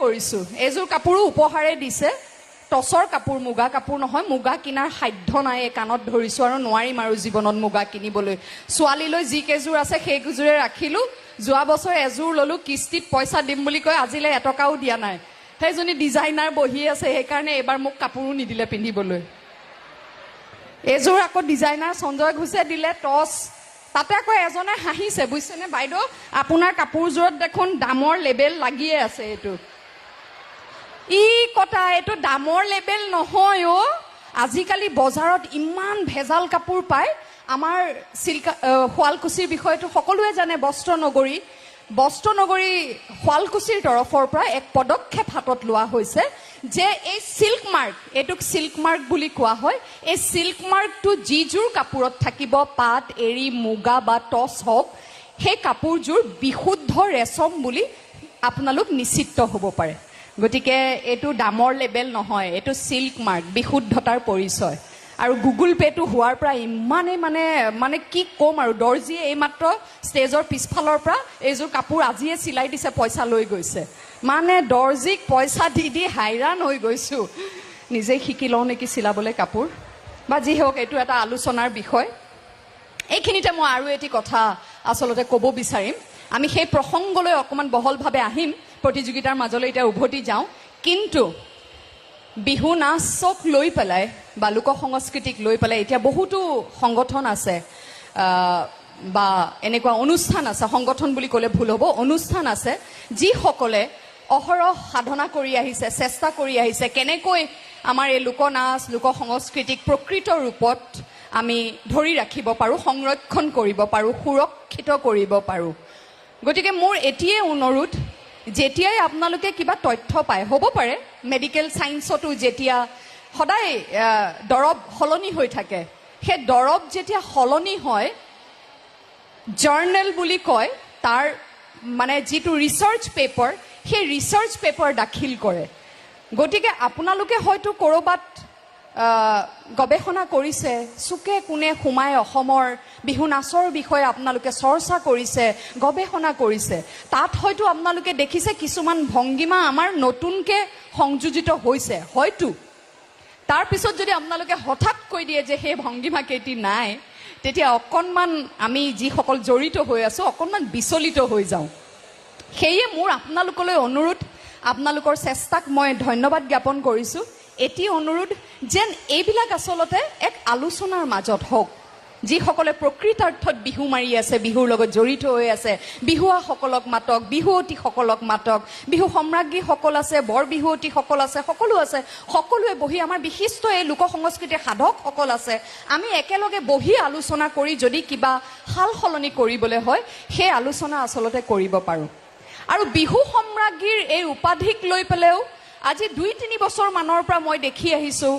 কৰিছো এযোৰ কাপোৰো উপহাৰে দিছে টছৰ কাপোৰ মুগা কাপোৰ নহয় মুগা কিনাৰ সাধ্য নাই কানত ধৰিছো আৰু নোৱাৰিম আৰু জীৱনত মুগা কিনিবলৈ ছোৱালীলৈ যি কেজোৰ আছে সেই কেজোৰে ৰাখিলো যোৱা বছৰ এযোৰ ললো কিস্তিত পইচা দিম বুলি কয় আজিলৈ এটকাও দিয়া নাই সেইজনী ডিজাইনাৰ বহি আছে সেইকাৰণে এবাৰ মোক কাপোৰো নিদিলে পিন্ধিবলৈ এযোৰ আকৌ ডিজাইনাৰ সঞ্জয় ঘোষে দিলে টছ তাতে আকৌ এজনে হাঁহিছে বুজিছেনে বাইদেউ আপোনাৰ কাপোৰযোৰত দেখোন দামৰ লেবেল লাগিয়ে আছে এইটো ই কথা এইটো দামৰ লেবেল নহয় অ আজিকালি বজাৰত ইমান ভেজাল কাপোৰ পায় আমাৰ শুৱালকুছিৰ বিষয়টো সকলোৱে জানে বস্ত্ৰনগৰী শুৱালকুছিৰ তৰফৰ পৰা এক পদক্ষেপ হাতত লোৱা হৈছে যে এই সিল্ক মাৰ্ক এটোক সিল্ক মাৰ্ক বুলি কোৱা হয় এই সিল্ক মাৰ্কটো যিযোৰ কাপোৰত থাকিব পাট এৰি মুগা বা টছ হওক সেই কাপোৰযোৰ বিশুদ্ধ ৰেচম বুলি আপোনালোক নিশ্চিত হ'ব পাৰে গতিকে এইটো দামৰ লেবেল নহয় এইটো সিল্ক মাৰ্ক বিশুদ্ধতাৰ পৰিচয় আৰু গুগল পেটো হোৱাৰ পৰা ইমানে মানে কি কম আৰু দৰ্জীয়ে এইমাত্ৰ ষ্টেজৰ পিছফালৰ পৰা এইযোৰ কাপোৰ আজিয়ে চিলাই দিছে পইচা লৈ গৈছে মানে দৰ্জীক পইচা দি হাইৰাণ হৈ গৈছো নিজে শিকি লওঁ নেকি চিলাবলৈ কাপোৰ বা যি হওক এইটো এটা আলোচনাৰ বিষয় এইখিনিতে মই আৰু এটি কথা আচলতে ক'ব বিচাৰিম আমি সেই প্ৰসংগলৈ অকণমান বহলভাৱে আহিম প্ৰতিযোগিতাৰ মাজলৈ এতিয়া উভতি যাওঁ কিন্তু বিহু নাচক লৈ পেলাই বা লোক সংস্কৃতিক লৈ পেলাই এতিয়া বহুতো সংগঠন আছে বা এনেকুৱা অনুষ্ঠান আছে সংগঠন বুলি ক'লে ভুল হ'ব অনুষ্ঠান আছে যিসকলে অহৰহ সাধনা কৰি আহিছে চেষ্টা কৰি আহিছে কেনেকৈ আমাৰ এই লোকনাচ লোক সংস্কৃতিক প্ৰকৃত ৰূপত আমি ধৰি ৰাখিব পাৰোঁ সংৰক্ষণ কৰিব পাৰোঁ সুৰক্ষিত কৰিব পাৰোঁ গতিকে মোৰ এতিয়াই অনুৰোধ যেতিয়াই আপোনালোকে কিবা তথ্য পায় হ'ব পাৰে মেডিকেল সায়েন্সতো যেতিয়া সদায় দৰব সলনি হৈ থাকে সেই দৰব যেতিয়া সলনি হয় জাৰ্নেল বুলি কয় তাৰ মানে যিটো ৰিচাৰ্চ পেপাৰ সেই ৰিচাৰ্চ পেপাৰ দাখিল কৰে গতিকে আপোনালোকে হয়তো ক'ৰবাত গৱেষণা কৰিছে চুকে কোণে সোমাই অসমৰ বিহু নাচৰ বিষয়ে আপোনালোকে চৰ্চা কৰিছে গৱেষণা কৰিছে তাত হয়তো আপোনালোকে দেখিছে কিছুমান ভংগীমা আমাৰ নতুনকৈ সংযোজিত হৈছে হয়তো তাৰপিছত যদি আপোনালোকে হঠাৎ কৈ দিয়ে যে সেই ভংগীমা কেইটি নাই তেতিয়া অকণমান আমি যিসকল জড়িত হৈ আছো অকণমান বিচলিত হৈ যাওঁ সেয়ে মোৰ আপোনালোকলৈ অনুৰোধ আপোনালোকৰ চেষ্টাক মই ধন্যবাদ জ্ঞাপন কৰিছোঁ এটি অনুৰোধ যেন এইবিলাক আচলতে এক আলোচনাৰ মাজত হওক যিসকলে প্ৰকৃতাৰ্থত বিহু মাৰি আছে বিহুৰ লগত জড়িত হৈ আছে বিহুৱাসকলক মাতক বিহুৱতীসকলক মাতক বিহু সম্ৰাজ্ঞীসকল আছে বৰ বিহুৱতীসকল আছে সকলোৱে বহি আমাৰ বিশিষ্ট এই লোক সংস্কৃতিৰ সাধকসকল আছে আমি একেলগে বহি আলোচনা কৰি যদি কিবা সাল সলনি কৰিবলৈ হয় সেই আলোচনা আচলতে কৰিব পাৰোঁ আৰু বিহু সম্ৰাজ্ঞীৰ এই উপাধিক লৈ পেলাইও আজি 2-3 বছৰ মানৰ পৰা মই দেখি আহিছোঁ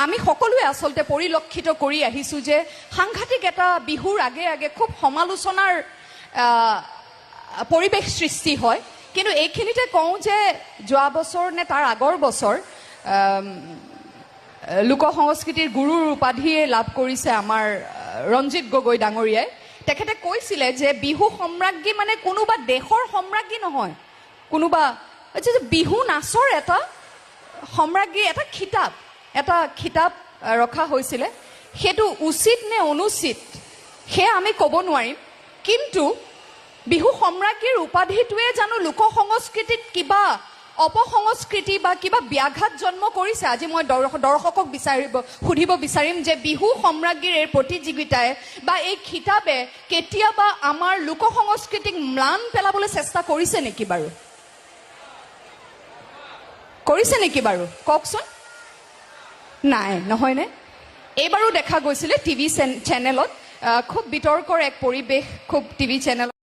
আমি সকলোৱে আচলতে পৰিলক্ষিত কৰি আহিছোঁ যে সাংঘাতিক এটা বিহুৰ আগে খুব সমালোচনাৰ পৰিৱেশ সৃষ্টি হয় কিন্তু এইখিনিতে কওঁ যে যোৱা বছৰ নে তাৰ আগৰ বছৰ লোক সংস্কৃতিৰ গুৰুৰ উপাধিয়ে লাভ কৰিছে আমাৰ ৰঞ্জিত গগৈ ডাঙৰীয়াই তেখেতে কৈছিলে যে বিহু সম্ৰাজ্ঞী মানে কোনোবা দেশৰ সম্ৰাজ্ঞী নহয় কোনোবা বিহু নাচৰ এটা সম্ৰাজ্ঞী এটা খিতাপ ৰখা হৈছিলে সেইটো উচিত নে অনুচিত সেয়া আমি ক'ব নোৱাৰিম কিন্তু বিহু সম্ৰাজ্ঞীৰ উপাধিটোৱে জানো লোক সংস্কৃতিত কিবা অপসংস্কৃতি বা কিবা ব্যাঘাত জন্ম কৰিছে আজি মই দৰ্শকক সুধিব বিচাৰিম যে বিহু সম্ৰাজ্ঞীৰ এই প্ৰতিযোগিতাই বা এই খিতাপে কেতিয়াবা আমাৰ লোক সংস্কৃতিক ম্লান পেলাবলৈ চেষ্টা কৰিছে নেকি বাৰু কৰিছে নেকি বাৰু কওকচোন নাই নহয়নে এইবাৰো দেখা গৈছিলে টিভি চেনেলত খুব বিতৰ্কৰ এক পৰিৱেশ খুব টিভি চেনেলত